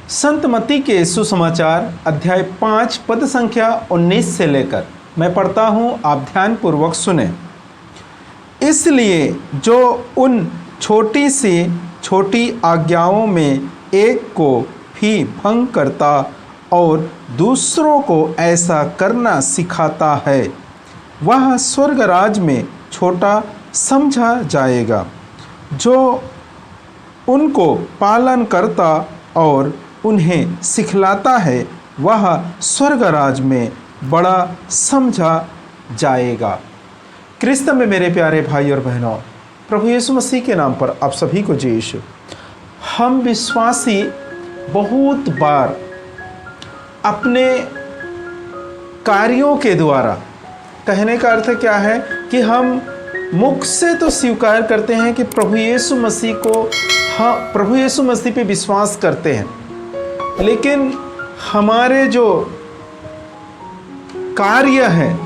संत मत्ती के सुसमाचार अध्याय 5 पद संख्या 19 से लेकर मैं पढ़ता हूँ, आप ध्यानपूर्वक सुने। इसलिए जो उन छोटी से छोटी आज्ञाओं में एक को भी भंग करता और दूसरों को ऐसा करना सिखाता है, वह स्वर्ग राज में छोटा समझा जाएगा। जो उनको पालन करता और उन्हें सिखलाता है, वह स्वर्ग राज में बड़ा समझा जाएगा। क्रिस्त में मेरे प्यारे भाई और बहनों, प्रभु यीशु मसीह के नाम पर आप सभी को जय यीशु। हम विश्वासी बहुत बार अपने कार्यों के द्वारा, कहने का अर्थ क्या है कि हम मुख से तो स्वीकार करते हैं कि प्रभु यीशु मसीह पे विश्वास करते हैं, लेकिन हमारे जो कार्य हैं,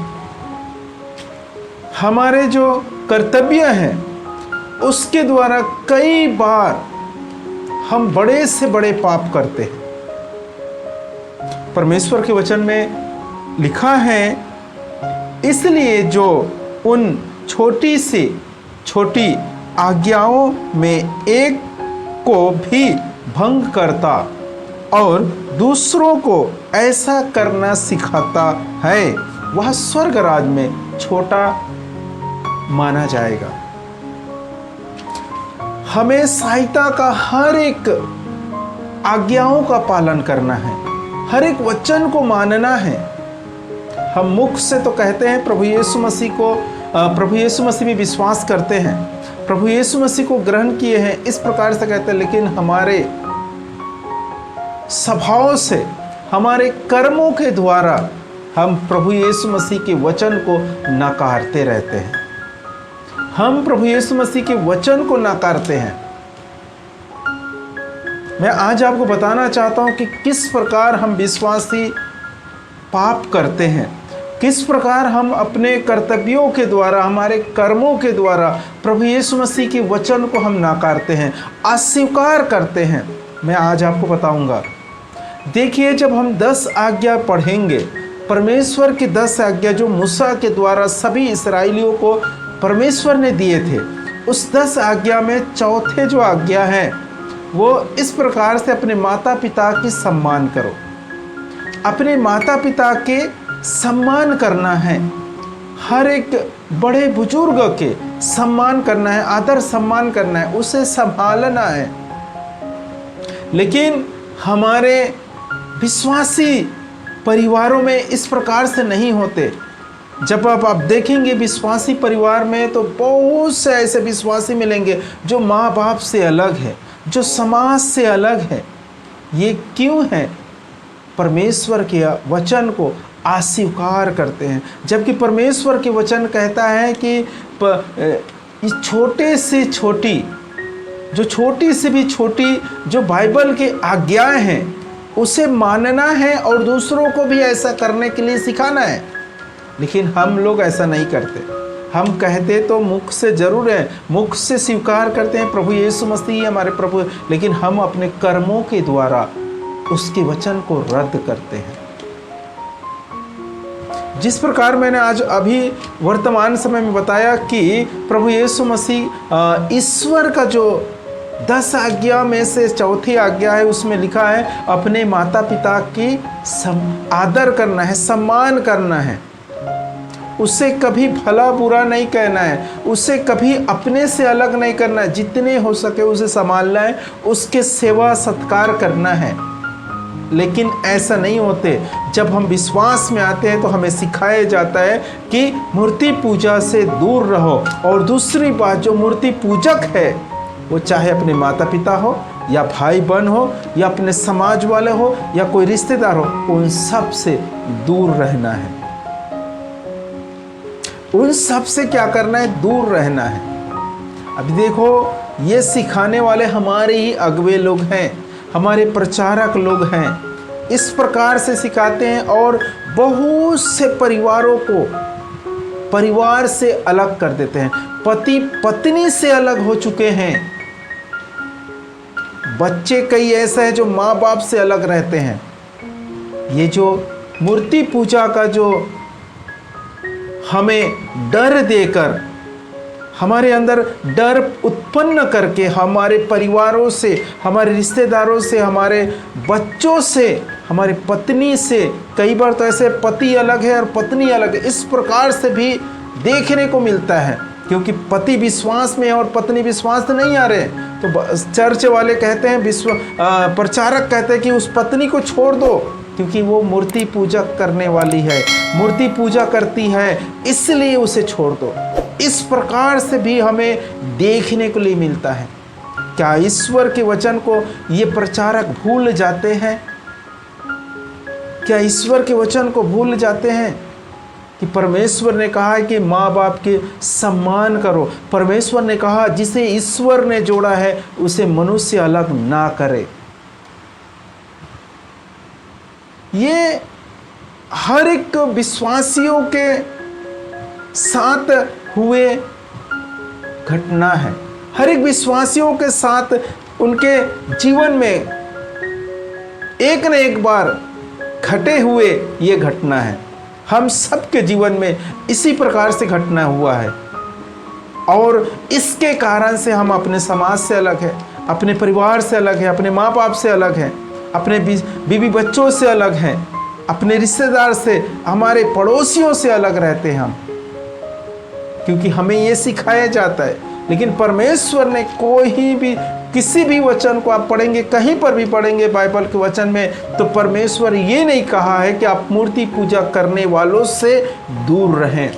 हमारे जो कर्तव्य हैं, उसके द्वारा कई बार हम बड़े से बड़े पाप करते हैं। परमेश्वर के वचन में लिखा है, इसलिए जो उन छोटी से छोटी आज्ञाओं में एक को भी भंग करता और दूसरों को ऐसा करना सिखाता है, वह स्वर्ग राज में छोटा माना जाएगा। हमें सहायता का हर एक आज्ञाओं का पालन करना है, हर एक वचन को मानना है। हम मुख से तो कहते हैं प्रभु यीशु मसीह में विश्वास करते हैं, प्रभु यीशु मसीह को ग्रहण किए हैं, इस प्रकार से कहते हैं, लेकिन हमारे स्वभाव से, हमारे कर्मों के द्वारा हम प्रभु यीशु मसीह के वचन को नकारते रहते हैं। हम प्रभु यीशु मसीह के वचन को नकारते हैं। मैं आज आपको बताना चाहता हूं कि किस प्रकार हम विश्वासी पाप करते हैं, किस प्रकार हम अपने कर्तव्यों के द्वारा, हमारे कर्मों के द्वारा प्रभु यीशु मसीह के वचन को हम नकारते हैं, अस्वीकार करते हैं। मैं आज आपको बताऊंगा। देखिए, जब हम 10 आज्ञा पढ़ेंगे, परमेश्वर की 10 आज्ञा जो मूसा के द्वारा सभी इस्राएलियों को परमेश्वर ने दिए थे, उस 10 आज्ञा में चौथे जो आज्ञा है वो इस प्रकार से, अपने माता पिता की सम्मान करो। अपने माता पिता के सम्मान करना है, हर एक बड़े बुजुर्ग के सम्मान करना है, आदर सम्मान करना है, उसे संभालना है। लेकिन हमारे विश्वासी परिवारों में इस प्रकार से नहीं होते। जब आप देखेंगे विश्वासी परिवार में, तो बहुत से ऐसे विश्वासी मिलेंगे जो माँ बाप से अलग है, जो समाज से अलग है। ये क्यों है? परमेश्वर के वचन को अस्वीकार करते हैं, जबकि परमेश्वर के वचन कहता है कि छोटे से छोटी, जो छोटी से भी छोटी जो बाइबल की आज्ञाएं हैं, उसे मानना है और दूसरों को भी ऐसा करने के लिए सिखाना है। लेकिन हम लोग ऐसा नहीं करते। हम कहते तो मुख से जरूर है, मुख से स्वीकार करते हैं प्रभु यीशु मसीह हमारे प्रभु, लेकिन हम अपने कर्मों के द्वारा उसके वचन को रद्द करते हैं। जिस प्रकार मैंने आज अभी वर्तमान समय में बताया कि प्रभु यीशु मसीह ईश्वर का जो 10 आज्ञा में से चौथी आज्ञा है, उसमें लिखा है अपने माता पिता की आदर करना है, सम्मान करना है, उसे कभी भला बुरा नहीं कहना है, उसे कभी अपने से अलग नहीं करना है, जितने हो सके उसे संभालना है, उसके सेवा सत्कार करना है। लेकिन ऐसा नहीं होते। जब हम विश्वास में आते हैं तो हमें सिखाया जाता है कि मूर्ति पूजा से दूर रहो। और दूसरी बात, जो मूर्ति पूजक है वो चाहे अपने माता पिता हो या भाई बहन हो या अपने समाज वाले हो या कोई रिश्तेदार हो, उन सब से दूर रहना है। उन सब से क्या करना है? दूर रहना है। अभी देखो, ये सिखाने वाले हमारे ही अगुवे लोग हैं, हमारे प्रचारक लोग हैं, इस प्रकार से सिखाते हैं और बहुत से परिवारों को परिवार से अलग कर देते हैं। पति पत्नी से अलग हो चुके हैं, बच्चे कई ऐसे हैं जो माँ बाप से अलग रहते हैं। ये जो मूर्ति पूजा का जो हमें डर देकर, हमारे अंदर डर उत्पन्न करके हमारे परिवारों से, हमारे रिश्तेदारों से, हमारे बच्चों से, हमारी पत्नी से, कई बार तो ऐसे पति अलग है और पत्नी अलग है, इस प्रकार से भी देखने को मिलता है। क्योंकि पति विश्वास में और पत्नी विश्वास नहीं आ रहे, तो चर्च वाले कहते हैं, प्रचारक कहते हैं कि उस पत्नी को छोड़ दो, क्योंकि वो मूर्ति पूजा करने वाली है, मूर्ति पूजा करती है, इसलिए उसे छोड़ दो। इस प्रकार से भी हमें देखने को लिए मिलता है। क्या ईश्वर के वचन को ये प्रचारक भूल जाते हैं? क्या ईश्वर के वचन को भूल जाते हैं कि परमेश्वर ने कहा है कि माँ बाप के सम्मान करो। परमेश्वर ने कहा जिसे ईश्वर ने जोड़ा है उसे मनुष्य अलग ना करे। ये हर एक विश्वासियों के साथ हुए घटना है। हर एक विश्वासियों के साथ उनके जीवन में एक न एक बार घटे हुए ये घटना है। हम सबके जीवन में इसी प्रकार से घटना हुआ है और इसके कारण से हम अपने समाज से अलग है, अपने परिवार से अलग है, अपने माँ बाप से अलग है, अपने बीवी बच्चों से अलग हैं, अपने रिश्तेदार से, हमारे पड़ोसियों से अलग रहते हैं हम, क्योंकि हमें ये सिखाया जाता है। लेकिन परमेश्वर ने कोई भी किसी भी वचन को आप पढ़ेंगे, कहीं पर भी पढ़ेंगे बाइबल के वचन में, तो परमेश्वर ये नहीं कहा है कि आप मूर्ति पूजा करने वालों से दूर रहें।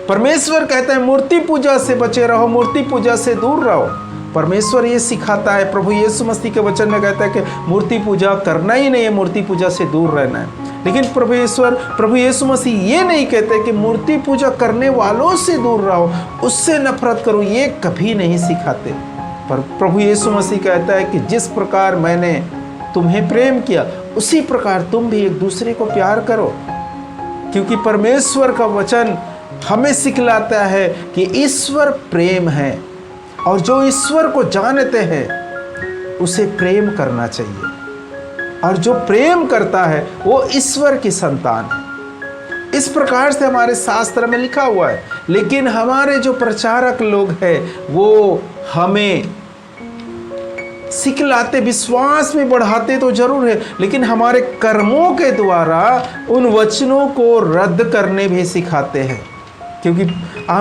परमेश्वर कहता है मूर्ति पूजा से बचे रहो, मूर्ति पूजा से दूर रहो। परमेश्वर ये सिखाता है, प्रभु यीशु मसीह के वचन में कहता है कि मूर्ति पूजा करना ही नहीं है, मूर्ति पूजा से दूर रहना है। लेकिन प्रभु यीशु मसीह ये नहीं कहते कि मूर्ति पूजा करने वालों से दूर रहो, उससे नफरत करो, ये कभी नहीं सिखाते। पर प्रभु यीशु मसीह कहता है कि जिस प्रकार मैंने तुम्हें प्रेम किया उसी प्रकार तुम भी एक दूसरे को प्यार करो। क्योंकि परमेश्वर का वचन हमें सिखलाता है कि ईश्वर प्रेम है और जो ईश्वर को जानते हैं उसे प्रेम करना चाहिए, और जो प्रेम करता है वो ईश्वर की संतान है। इस प्रकार से हमारे शास्त्र में लिखा हुआ है। लेकिन हमारे जो प्रचारक लोग हैं वो हमें सिखलाते, विश्वास में बढ़ाते तो जरूर है, लेकिन हमारे कर्मों के द्वारा उन वचनों को रद्द करने भी सिखाते हैं। क्योंकि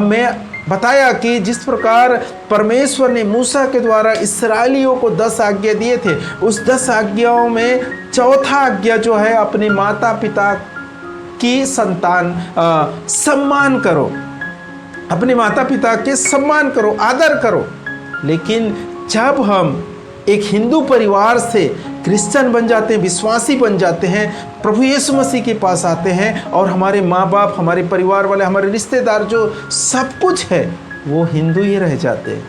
मैं बताया कि जिस प्रकार परमेश्वर ने मूसा के द्वारा इस्राएलियों को 10 आज्ञा दिए थे, उस 10 आज्ञाओं में चौथा आज्ञा जो है अपने माता पिता की सम्मान करो, अपने माता पिता के सम्मान करो, आदर करो। लेकिन जब हम एक हिंदू परिवार से क्रिश्चियन बन जाते हैं, विश्वासी बन जाते हैं, प्रभु यीशु मसीह के पास आते हैं और हमारे माँ बाप, हमारे परिवार वाले, हमारे रिश्तेदार जो सब कुछ है वो हिंदू ही रह जाते हैं,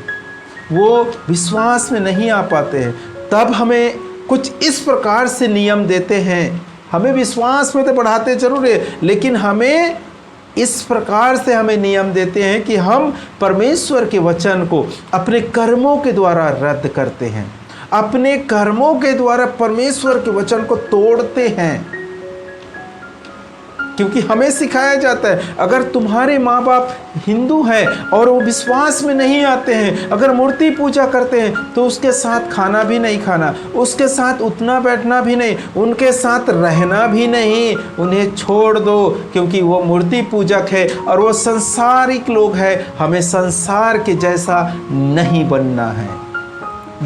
वो विश्वास में नहीं आ पाते हैं, तब हमें कुछ इस प्रकार से नियम देते हैं। हमें विश्वास में तो बढ़ाते जरूर है, लेकिन हमें इस प्रकार से हमें नियम देते हैं कि हम परमेश्वर के वचन को अपने कर्मों के द्वारा रद्द करते हैं, अपने कर्मों के द्वारा परमेश्वर के वचन को तोड़ते हैं। क्योंकि हमें सिखाया जाता है अगर तुम्हारे माँ बाप हिंदू हैं और वो विश्वास में नहीं आते हैं, अगर मूर्ति पूजा करते हैं, तो उसके साथ खाना भी नहीं खाना, उसके साथ उठना बैठना भी नहीं, उनके साथ रहना भी नहीं, उन्हें छोड़ दो, क्योंकि वो मूर्ति पूजक है और वो संसारिक लोग हैं। हमें संसार के जैसा नहीं बनना है।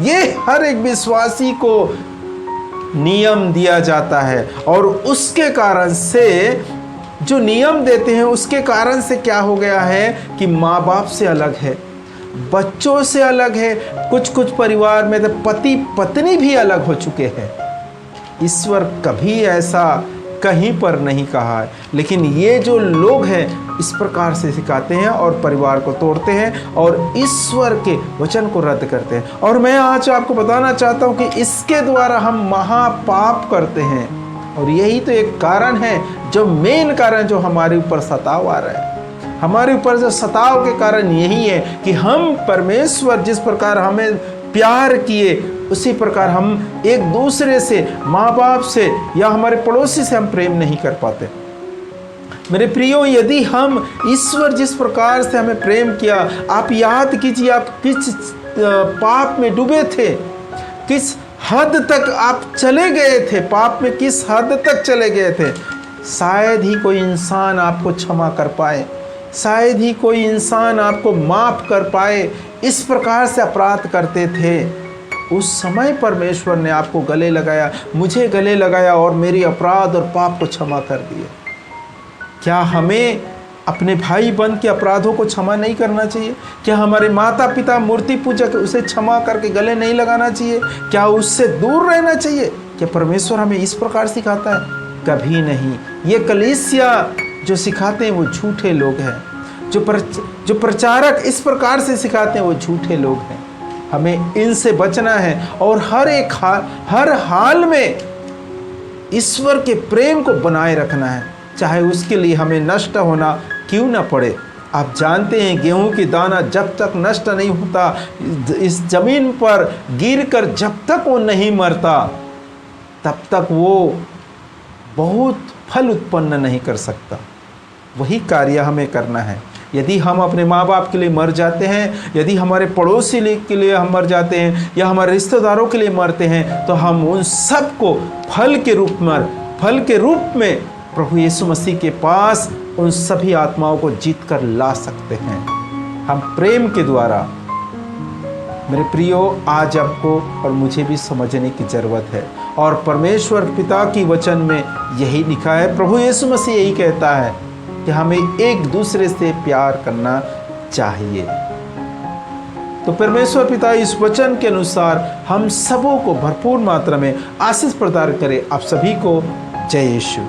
ये हर एक विश्वासी को नियम दिया जाता है, और उसके कारण से जो नियम देते हैं उसके कारण से क्या हो गया है कि माँ बाप से अलग है, बच्चों से अलग है, कुछ परिवार में तो पति पत्नी भी अलग हो चुके हैं। ईश्वर कभी ऐसा कहीं पर नहीं कहा है, लेकिन ये जो लोग हैं इस प्रकार से सिखाते हैं और परिवार को तोड़ते हैं और ईश्वर के वचन को रद्द करते हैं। और मैं आज आपको बताना चाहता हूँ कि इसके द्वारा हम महापाप करते हैं, और यही तो एक कारण है, जो मेन कारण जो हमारे ऊपर सताव आ रहा है। हमारे ऊपर जो सताव के कारण यही है कि हम परमेश्वर जिस प्रकार हमें प्यार किए, उसी प्रकार हम एक दूसरे से, माँ बाप से या हमारे पड़ोसी से हम प्रेम नहीं कर पाते। मेरे प्रियो, यदि हम ईश्वर जिस प्रकार से हमें प्रेम किया, आप याद कीजिए आप किस पाप में डूबे थे, किस हद तक आप चले गए थे, पाप में किस हद तक चले गए थे। शायद ही कोई इंसान आपको क्षमा कर पाए, शायद ही कोई इंसान आपको माफ़ कर पाए। इस प्रकार से अपराध करते थे। उस समय परमेश्वर ने आपको गले लगाया, मुझे गले लगाया और मेरी अपराध और पाप को क्षमा कर दिया। क्या हमें अपने भाई बंद के अपराधों को क्षमा नहीं करना चाहिए? क्या हमारे माता पिता मूर्ति पूजक उसे क्षमा करके गले नहीं लगाना चाहिए? क्या उससे दूर रहना चाहिए? क्या परमेश्वर हमें इस प्रकार सिखाता है? कभी नहीं। ये कलीसिया जो सिखाते हैं वो झूठे लोग हैं, जो प्रचारक इस प्रकार से सिखाते हैं वो झूठे लोग हैं। हमें इनसे बचना है और हर हाल में ईश्वर के प्रेम को बनाए रखना है, चाहे उसके लिए हमें नष्ट होना क्यों ना पड़े। आप जानते हैं गेहूं की दाना जब तक नष्ट नहीं होता, इस जमीन पर गिरकर जब तक वो नहीं मरता, तब तक वो बहुत फल उत्पन्न नहीं कर सकता। वही कार्य हमें करना है। यदि हम अपने माँ बाप के लिए मर जाते हैं, यदि हमारे पड़ोसी के लिए हम मर जाते हैं या हमारे रिश्तेदारों के लिए मरते हैं, तो हम उन सब को फल के रूप में प्रभु यीशु मसीह के पास उन सभी आत्माओं को जीत कर ला सकते हैं, हम प्रेम के द्वारा। मेरे प्रियो, आज आपको और मुझे भी समझने की ज़रूरत है और परमेश्वर पिता की वचन में यही लिखा है, प्रभु यीशु मसीह यही कहता है कि हमें एक दूसरे से प्यार करना चाहिए। तो परमेश्वर पिता इस वचन के अनुसार हम सबों को भरपूर मात्रा में आशीष प्रदान करे। आप सभी को जय यीशु।